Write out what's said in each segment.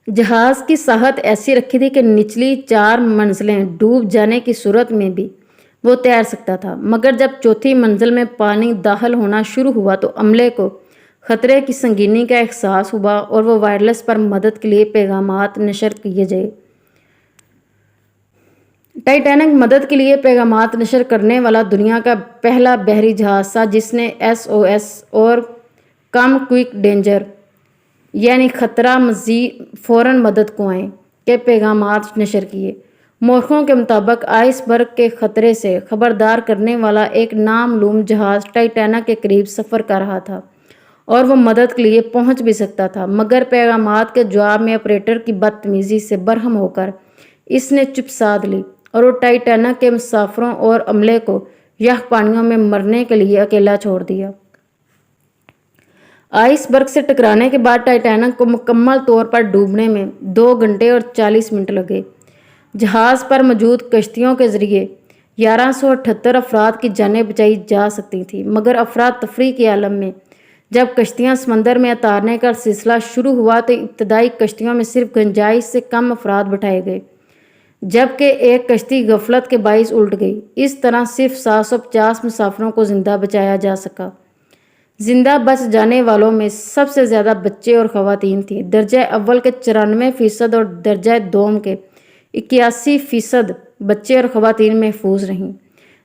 जहाज़ की साहत ऐसी रखी थी कि निचली 4 मंजिलें डूब जाने की सूरत में भी वो तैर सकता था, मगर जब चौथी मंजिल में पानी दाखिल होना शुरू हुआ तो अमले को खतरे की संगीनी का एहसास हुआ और वो वायरलेस पर मदद के लिए पैगामात नशर किए गए। टाइटैनिक मदद के लिए पैगामात नशर करने वाला दुनिया का पहला बहरी जहाज़ था जिसने SOS और कम क्विक डेंजर यानी खतरा मजीद फ़ौरन मदद को आए के पैगामात नशर किए। मौरखों के मुताबिक आइसबर्ग के खतरे से खबरदार करने वाला एक नामालूम जहाज़ टाइटैनिक के करीब सफ़र कर रहा था और वो मदद के लिए पहुंच भी सकता था, मगर पैगामात के जवाब में ऑपरेटर की बदतमीज़ी से बरहम होकर इसने चुप साध ली और वो टाइटैनिक के मुसाफिरों और अमले को यह पानियों में मरने के लिए अकेला छोड़ दिया। आइसबर्ग से टकराने के बाद टाइटैनिक को मुकम्मल तौर पर डूबने में 2 घंटे और 40 मिनट लगे। जहाज़ पर मौजूद कश्तियों के ज़रिए 1178 अफराद की जानें बचाई जा सकती थी, मगर अफराद तफरी के आलम में जब कश्तियां समंदर में उतारने का सिलसिला शुरू हुआ तो इब्तदाई कश्तियों में सिर्फ गुंजाइश से कम अफराद बैठाए गए, जबकि एक कश्ती गफलत के बाइस उल्ट गई। इस तरह सिर्फ 750 मुसाफिरों को ज़िंदा बचाया जा सका। जिंदा बच जाने वालों में सबसे ज़्यादा बच्चे और ख़वातीन थी। दर्जा अव्वल के 94% और दर्जा दोम के 81% बच्चे और ख़वातीन महफूज रहीं,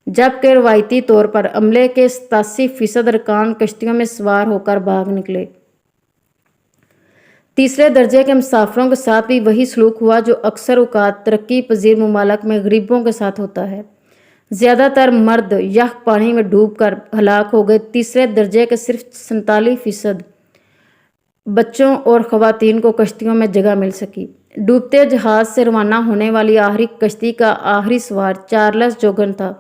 जबकि रवायती तौर पर अमले के 87% अरकान कश्तियों में सवार होकर भाग निकले। तीसरे दर्जे के मुसाफिरों के साथ भी वही सलूक हुआ जो अक्सर औकात तरक्की पजीर ममालिक में गरीबों के साथ होता है। ज़्यादातर मर्द यह पानी में डूबकर हलाक हो गए। तीसरे दर्जे के सिर्फ 47% बच्चों और ख़वातीन को कश्तियों में जगह मिल सकी। डूबते जहाज़ से रवाना होने वाली आखिरी कश्ती का आखिरी सवार चार्ल्स जोगन था,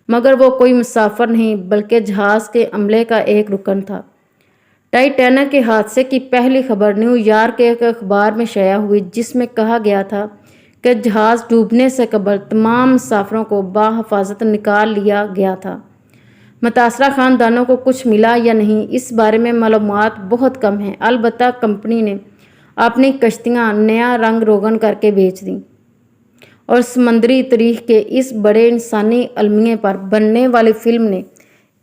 मगर वो कोई मुसाफिर नहीं बल्कि जहाज़ के अमले का एक रुकन था। टाइटैनिक के हादसे की पहली खबर न्यूयॉर्क के एक अखबार में शाया हुई, जिसमें कहा गया था कि जहाज़ डूबने से कबल तमाम मुसाफिरों को बाहिफाजत निकाल लिया गया था। मुतासरा ख़ानदानों को कुछ मिला या नहीं, इस बारे में मालूमात बहुत कम हैं। अलबत्ता कंपनी ने अपनी कश्तियाँ नया रंग रोगन करके बेच दी और समंदरी तारीख के इस बड़े इंसानी अलमिये पर बनने वाली फिल्म ने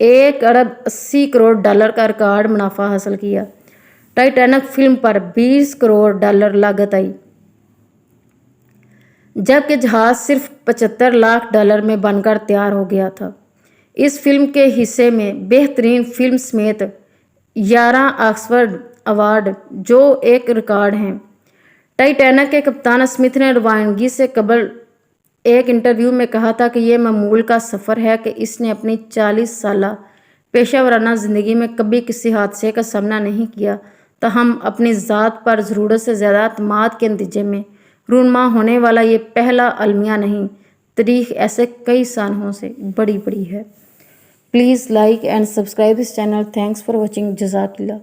$1 अरब 80 करोड़ का रिकॉर्ड मुनाफा हासिल किया। टाइटैनिक फिल्म पर $20 करोड़ लागत आई, जबकि जहाज़ सिर्फ $75 लाख में बनकर तैयार हो गया था। इस फिल्म के हिस्से में बेहतरीन फिल्म समेत 11 ऑस्कर अवार्ड, जो एक रिकॉर्ड हैं। टाइटैनिक के कप्तान स्मिथ ने रवानगी से कबल एक इंटरव्यू में कहा था कि यह मामूल का सफ़र है कि इसने अपनी 40 साला पेशेवराना ज़िंदगी में कभी किसी हादसे का सामना नहीं किया, ताहम अपनी ज़ात पर ज़रूरत से ज़्यादा अतमाद के नतीजे में रूनमा होने वाला ये पहला अलमिया नहीं, तारीख ऐसे कई सानों से बड़ी है। Please like and subscribe this channel. Thanks for watching. जज़ाकल्लाह।